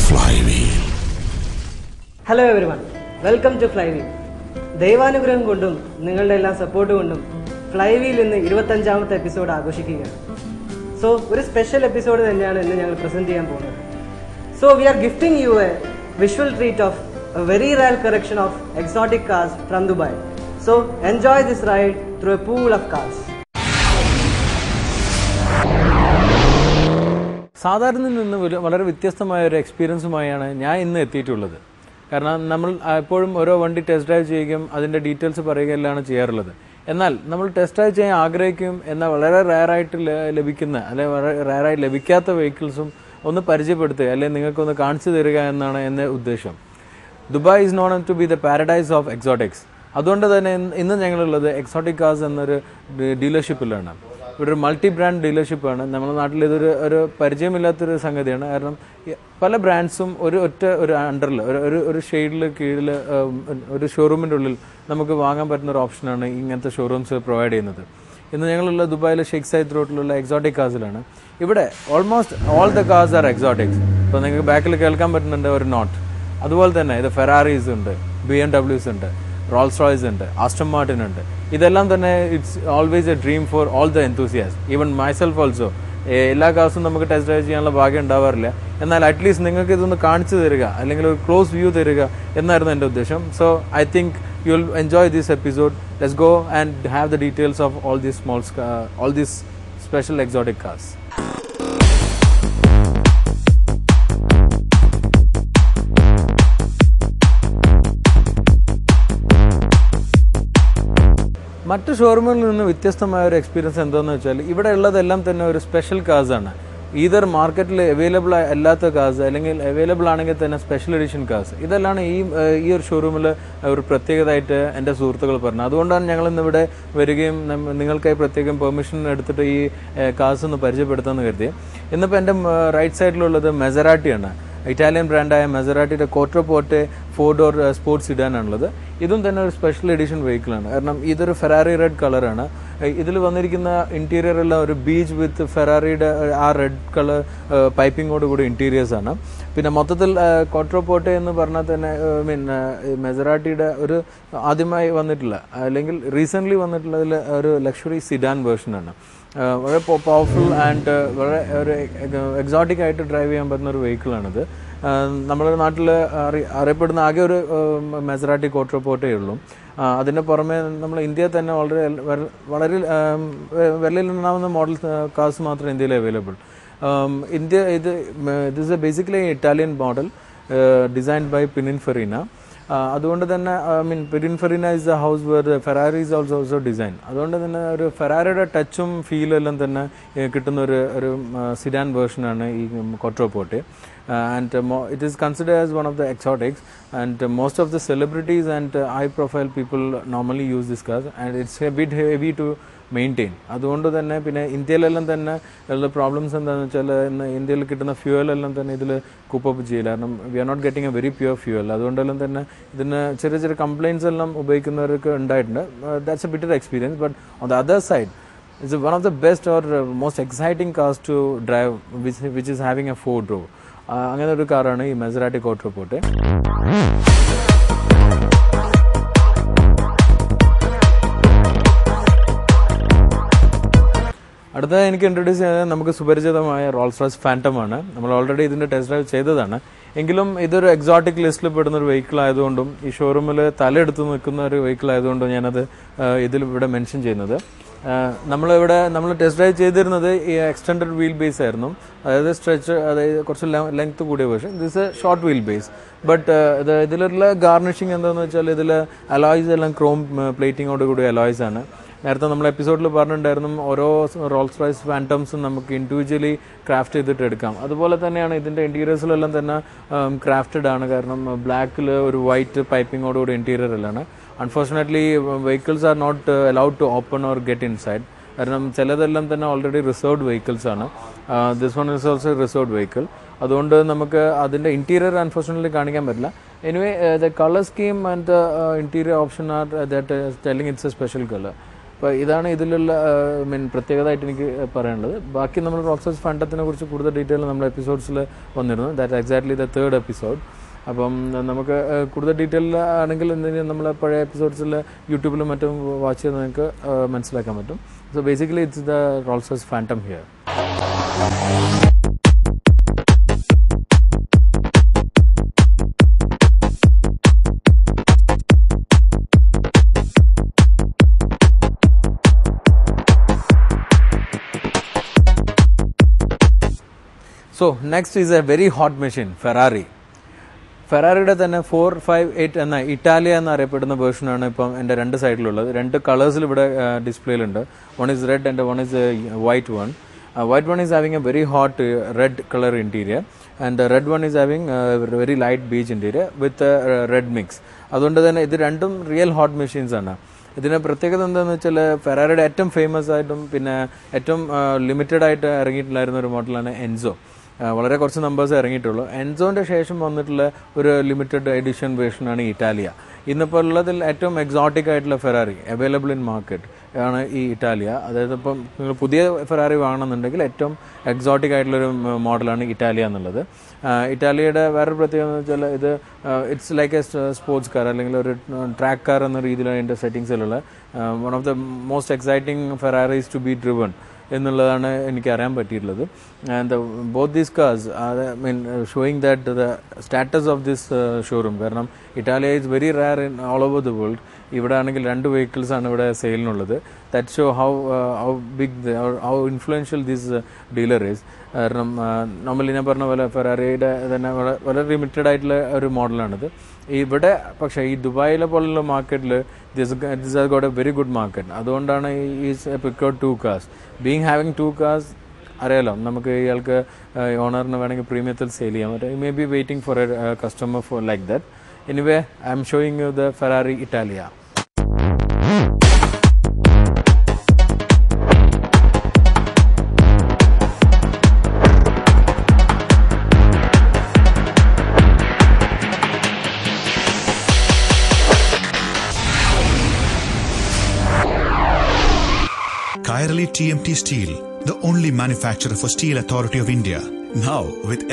Flywheel. Hello everyone, welcome to Flywheel. ദൈവാനുഗ്രഹം കൊണ്ടും നിങ്ങളുടെ എല്ലാ സപ്പോർട്ട് കൊണ്ടും ഫ്ലൈവീൽ ഇന്ന് 25ാമത്തെ എപ്പിസോഡ് ആഘോഷിക്കുകയാണ്. സോ ഒരു സ്പെഷ്യൽ എപ്പിസോഡ് തന്നെയാണ് ഇന്ന് ഞങ്ങൾ പ്രസന്റ് ചെയ്യാൻ പോകുന്നത്. So we are gifting you a visual treat of a very rare collection of exotic cars from Dubai. So enjoy this ride through a pool of cars. സാധാരണയിൽ നിന്ന് വളരെ വ്യത്യസ്തമായ ഒരു എക്സ്പീരിയൻസുമായാണ് ഞാൻ ഇന്ന് എത്തിയിട്ടുള്ളത്. കാരണം നമ്മൾ എപ്പോഴും ഓരോ വണ്ടി ടെസ്റ്റ് ഡ്രൈവ് ചെയ്യുകയും അതിൻ്റെ ഡീറ്റെയിൽസ് പറയുകയെല്ലാം ചെയ്യാറുള്ളത്. എന്നാൽ നമ്മൾ ടെസ്റ്റ് ഡ്രൈവ് ചെയ്യാൻ ആഗ്രഹിക്കുകയും എന്നാൽ വളരെ റയറായിട്ട് ലഭിക്കുന്ന അല്ലെങ്കിൽ വളരെ റയറായി ലഭിക്കാത്ത വെഹിക്കിൾസും ഒന്ന് പരിചയപ്പെടുത്തുക അല്ലെങ്കിൽ നിങ്ങൾക്കൊന്ന് കാണിച്ചു തരിക എന്നാണ് എൻ്റെ ഉദ്ദേശം. Dubai is known to be the paradise of exotics. അതുകൊണ്ട് തന്നെ ഇന്ന് ഞങ്ങളുള്ളത് എക്സോട്ടിക് കാർസ് എന്നൊരു ഡീലർഷിപ്പിലാണ്. ഇവിടെ ഒരു മൾട്ടി ബ്രാൻഡ് ഡീലർഷിപ്പാണ്. നമ്മുടെ നാട്ടിൽ ഒരു പരിചയമില്ലാത്തൊരു സംഗതിയാണ്. കാരണം പല ബ്രാൻഡ്സും ഒരു അണ്ടറിൽ ഒരു ഷെയ്ഡിൽ കീഴിൽ ഒരു ഷോറൂമിൻ്റെ ഉള്ളിൽ നമുക്ക് വാങ്ങാൻ പറ്റുന്ന ഒരു ഓപ്ഷനാണ് ഇങ്ങനത്തെ ഷോറൂംസ് പ്രൊവൈഡ് ചെയ്യുന്നത്. ഇന്ന് ഞങ്ങളുള്ള ദുബായിലെ ഷെയ്ഖ് സൈദ് റോഡിലുള്ള എക്സോട്ടിക് കാർസിലാണ്. ഇവിടെ almost all the cars are exotics. ഇപ്പോൾ നിങ്ങൾക്ക് ബാക്കിൽ കേൾക്കാൻ പറ്റുന്നുണ്ട് ഒരു നോട്ട്. അതുപോലെ തന്നെ ഇത് ഫെറാറീസ് ഉണ്ട്, BMW ഉണ്ട്, റോൾസ് റോയ്സ് ഉണ്ട്, ആസ്റ്റൺ മാർട്ടിൻ ഉണ്ട്. ഇതെല്ലാം തന്നെ it's always A dream for all the enthusiast, even myself also. എല്ലാ കാർസും നമുക്ക് ടെസ്റ്റ് ഡ്രൈവ് ചെയ്യാനുള്ള ഭാഗ്യം ഉണ്ടാവാറില്ല. എന്നാൽ അറ്റ്ലീസ്റ്റ് നിങ്ങൾക്ക് ഇതൊന്ന് കാണിച്ചു തരിക അല്ലെങ്കിൽ ഒരു ക്ലോസ് വ്യൂ തരിക എന്നായിരുന്നു എൻ്റെ ഉദ്ദേശം. So I think you will enjoy this episode. Let's go and have the details of all these special exotic cars. മറ്റു ഷോറൂമുകളിൽ നിന്ന് വ്യത്യസ്തമായ ഒരു എക്സ്പീരിയൻസ് എന്താണെന്ന് വെച്ചാൽ ഇവിടെ ഉള്ളതെല്ലാം തന്നെ ഒരു സ്പെഷ്യൽ കാർസാണ്. ഈതർ മാർക്കറ്റിൽ അവൈലബിൾ അല്ലാത്ത കാർസ് അല്ലെങ്കിൽ അവൈലബിൾ ആണെങ്കിൽ തന്നെ സ്പെഷ്യൽ എഡിഷൻ കാർസ്. ഇതെല്ലാം ഈ ഒരു ഷോറൂമിൽ ഒരു പ്രത്യേകതയായിട്ട് എൻ്റെ സുഹൃത്തുക്കൾ പറഞ്ഞു. അതുകൊണ്ടാണ് ഞങ്ങൾ ഇന്നിവിടെ വരികയും നിങ്ങൾക്കായി പ്രത്യേകം പെർമിഷൻ എടുത്തിട്ട് ഈ കാർസ് ഒന്ന് പരിചയപ്പെടുത്താമെന്ന് കരുതി. ഇന്നിപ്പോൾ എൻ്റെ റൈറ്റ് സൈഡിലുള്ളത് മെസറാട്ടിയാണ്. ഇറ്റാലിയൻ ബ്രാൻഡായ മെസറാട്ടിയുടെ ക്വാട്രോപോർട്ടെ 4 ഡോർ സ്പോർട്സ് സിഡാനാണുള്ളത്. ഇതും തന്നെ ഒരു സ്പെഷ്യൽ എഡിഷൻ വെഹിക്കിളാണ്. കാരണം ഇതൊരു ഫെറാറി റെഡ് കളറാണ്. ഇതിൽ വന്നിരിക്കുന്ന ഇന്റീരിയർ എല്ലാം ഒരു ബീച്ച് വിത്ത് ഫെറാറിയുടെ ആ റെഡ് കളർ പൈപ്പിങ്ങോട് കൂടി ഇന്റീരിയേഴ്സ് ആണ്. പിന്നെ മൊത്തത്തിൽ ക്വാട്രോപോർട്ടെ എന്ന് പറഞ്ഞാൽ തന്നെ മെസറാട്ടിയുടെ ഒരു ആദ്യമായി വന്നിട്ടുള്ള അല്ലെങ്കിൽ റീസെൻ്റ്ലി വന്നിട്ടുള്ളതിൽ ഒരു ലക്ഷറി സിഡാൻ വേർഷനാണ്. വളരെ പവർഫുൾ ആൻഡ് വളരെ ഒരു എക്സോട്ടിക് ആയിട്ട് ഡ്രൈവ് ചെയ്യാൻ പറ്റുന്ന ഒരു വെഹിക്കിളാണിത്. നമ്മുടെ നാട്ടിൽ അറിയപ്പെടുന്ന ആകെ ഒരു മെസറാട്ടി ക്വാട്രോപോർട്ടേ ഉള്ളൂ. അതിന് പുറമെ നമ്മൾ ഇന്ത്യയിൽ തന്നെ വളരെ വിലയിലുണ്ടാവുന്ന മോഡൽ കാർസ് മാത്രം ഇന്ത്യയിൽ അവൈലബിൾ. ഇത് is a basically Italian model designed by Pininfarina. അതുകൊണ്ട് തന്നെ Pininfarina is a house where Ferrari is also design. അതുകൊണ്ട് തന്നെ ഒരു ഫെറാറിയുടെ ടച്ചും ഫീലും എല്ലാം തന്നെ കിട്ടുന്ന ഒരു സിഡാൻ വേർഷനാണ് ഈ ക്വാട്രോപോർട്ടെ. And it is considered as one of the exotics, and most of the celebrities and high profile people normally use this car, and it's a bit heavy to maintain. അതുകൊണ്ട് തന്നെ പിന്നെ ഇന്ത്യയിലെല്ലാം തന്നെ ഉള്ള പ്രോബ്ലംസ് എന്താണെന്ന് വെച്ചാൽ ഇന്ത്യയിൽ കിട്ടുന്ന ഫ്യൂവലെല്ലാം തന്നെ ഇതിൽ കൂപ്പപ്പ് ചെയ്യില്ല. കാരണം we are not getting a very pure fuel. അതുകൊണ്ടെല്ലാം തന്നെ ഇതിന് ചെറിയ കംപ്ലയിൻസ് എല്ലാം ഉപയോഗിക്കുന്നവർക്ക് ഉണ്ടായിട്ടുണ്ട്. That's a bitter experience. But on the other side it's one of the best or most exciting cars to drive which is having a 4 door. അങ്ങനെ ഒരു കാറാണ് ഈ മെസറാട്ടി ക്വാട്രോപോർട്ടെ. അടുത്ത എനിക്ക് ഇൻട്രൊഡ്യൂസ് ചെയ്യുന്നത് നമുക്ക് സുപരിചിതമായ റോൾസ് റോയ്സ് ഫാൻറ്റമാണ്. നമ്മൾ ഓൾറെഡി ഇതിൻ്റെ ടെസ്റ്റ് ഡ്രൈവ് ചെയ്തതാണ്. എങ്കിലും ഇതൊരു എക്സോട്ടിക് ലിസ്റ്റിൽ പെടുന്ന ഒരു വെഹിക്കിൾ ആയതുകൊണ്ടും ഈ ഷോറൂമിൽ തലയെടുത്ത് നിൽക്കുന്ന ഒരു വെഹിക്കിൾ ആയതുകൊണ്ടും ഞാനത് ഇവിടെ മെൻഷൻ ചെയ്യുന്നത്. നമ്മൾ ടെസ്റ്റ് ഡ്രൈവ് ചെയ്തിരുന്നത് ഈ എക്സ്റ്റൻഡഡ് വീൽ ബേസ് ആയിരുന്നു. അതായത് കുറച്ച് ലെങ്ത് കൂടിയ version. This A short wheel base. But ഇതിലുള്ള ഗാർണിഷിങ് എന്താണെന്ന് വെച്ചാൽ ഇതിൽ അലോയ്സ് എല്ലാം ക്രോം പ്ലേറ്റിങ്ങോട് കൂടി അലോയ്സ് ആണ്. നേരത്തെ നമ്മൾ എപ്പിസോഡിൽ പറഞ്ഞിട്ടുണ്ടായിരുന്നു ഓരോ റോൾസ് റോയ്സ് ഫാൻറ്റംസും നമുക്ക് ഇൻഡിവിജ്വലി ക്രാഫ്റ്റ് ചെയ്തിട്ട് എടുക്കാം. അതുപോലെ തന്നെയാണ് ഇതിൻ്റെ ഇൻറ്റീരിയേഴ്സിലെല്ലാം തന്നെ ക്രാഫ്റ്റഡ് ആണ്. കാരണം ബ്ലാക്കിൽ ഒരു വൈറ്റ് പൈപ്പിങ്ങോടുകൂടി ഇൻറ്റീരിയർ എല്ലാം. Unfortunately vehicles are not allowed to open or get inside. കാരണം ചിലതെല്ലാം തന്നെ ഓൾറെഡി റിസർവ്ഡ് വെഹിക്കിൾസ് ആണ്. This one is also reserved vehicle. അതുകൊണ്ട് നമുക്ക് അതിൻ്റെ ഇൻറ്റീരിയർ അൺഫോർച്ചുനേറ്റ്ലി കാണിക്കാൻ പറ്റില്ല. Anyway the colour scheme and the interior option are that telling it's a special colour. അപ്പോൾ ഇതാണ് ഇതിലുള്ള പ്രത്യേകതയായിട്ട് എനിക്ക് പറയാനുള്ളത്. ബാക്കി നമ്മൾ റോൾസ് ഫാൻറ്റത്തിനെ കുറിച്ച് കൂടുതൽ ഡീറ്റെയിൽ നമ്മുടെ എപ്പിസോഡ്സിൽ വന്നിരുന്നു. That exactly the 3rd episode. അപ്പം നമുക്ക് കൂടുതൽ ഡീറ്റെയിൽ ആണെങ്കിൽ നമ്മളെ പഴയ എപ്പിസോഡ്സിൽ യൂട്യൂബിലും മറ്റും വാച്ച് ചെയ്ത് നിങ്ങൾക്ക് മനസ്സിലാക്കാൻ പറ്റും. So basically it's the Rolls Phantom here. So next is a very hot machine, Ferrari. ഫെറാറിയുടെ തന്നെ 458 എന്ന ഇറ്റാലിയ എന്നറിയപ്പെടുന്ന വേർഷനാണ് ഇപ്പം എൻ്റെ 2 സൈഡിലുള്ളത്. 2 കളേഴ്സിൽ ഇവിടെ ഡിസ്പ്ലേയിലുണ്ട്. One is red and one is white one. White one is having a very hot red colour interior and red one is having very light beige interior with red mix. അതുകൊണ്ട് തന്നെ ഇത് രണ്ടും റിയൽ ഹോട്ട് മെഷീൻസ് ആണ്. ഇതിൻ്റെ പ്രത്യേകത എന്താണെന്ന് വെച്ചാൽ ഫെറാറിയുടെ ഏറ്റവും ഫേമസ് ആയിട്ടും പിന്നെ ഏറ്റവും ലിമിറ്റഡ് ആയിട്ട് ഇറങ്ങിയിട്ടുണ്ടായിരുന്ന ഒരു മോഡലാണ് എൻസോ. വളരെ കുറച്ച് നമ്പേഴ്സ് ഇറങ്ങിയിട്ടുള്ളൂ. എൻസോൻ്റെ ശേഷം വന്നിട്ടുള്ള ഒരു ലിമിറ്റഡ് എഡിഷൻ വേർഷനാണ് ഇറ്റാലിയ. ഇന്നിപ്പോൾ ഉള്ളതിൽ ഏറ്റവും എക്സോട്ടിക് ആയിട്ടുള്ള ഫെറാറി അവൈലബിൾ ഇൻ മാർക്കറ്റ് ആണ് ഈ ഇറ്റാലിയ. അതായത് ഇപ്പം നിങ്ങൾ പുതിയ ഫെറാറി വാങ്ങണമെന്നുണ്ടെങ്കിൽ ഏറ്റവും എക്സോട്ടിക് ആയിട്ടുള്ളൊരു മോഡലാണ് ഇറ്റാലിയ എന്നുള്ളത്. ഇറ്റാലിയയുടെ വേറൊരു പ്രത്യേകത എന്ന് വെച്ചാൽ ഇത് it's like a sports car അല്ലെങ്കിൽ ഒരു ട്രാക്ക് കാർ എന്ന രീതിയിലാണ് അതിൻ്റെ സെറ്റിങ്സിലുള്ള one of the most exciting Ferraris to be driven എന്നുള്ളതാണ് എനിക്ക് അറിയാൻ പറ്റിയിട്ടുള്ളത്. And both these cars showing that the status of this showroom. കാരണം Italia is very rare in all over the world. ഇവിടെ ആണെങ്കിൽ 2 വെഹിക്കിൾസ് ആണ് ഇവിടെ സെയിലിനുള്ളത്. That show how big how influential this dealer is. കാരണം നോർമലി ഞാൻ പറഞ്ഞ പോലെ ഫെറാറിയുടെ തന്നെ വളരെ ലിമിറ്റഡ് ആയിട്ടുള്ള ഒരു മോഡലാണിത്. ഇവിടെ പക്ഷേ ഈ ദുബായിലെ പോലുള്ള മാർക്കറ്റിൽ this has got A very good market. അതുകൊണ്ടാണ് ഈ പിക്കൗട്ട് 2 cars. ബീങ് ഹാവിങ് 2 cars അറിയാലോ, നമുക്ക് ഇയാൾക്ക് ഓണറിന് വേണമെങ്കിൽ പ്രീമിയത്തിൽ സെയിൽ ചെയ്യാൻ പറ്റും. You may be waiting for A customer for like that. Anyway I M showing you the Ferrari Italia. Kairali TMT Steel, the only manufacturer for Steel Authority of India. Now with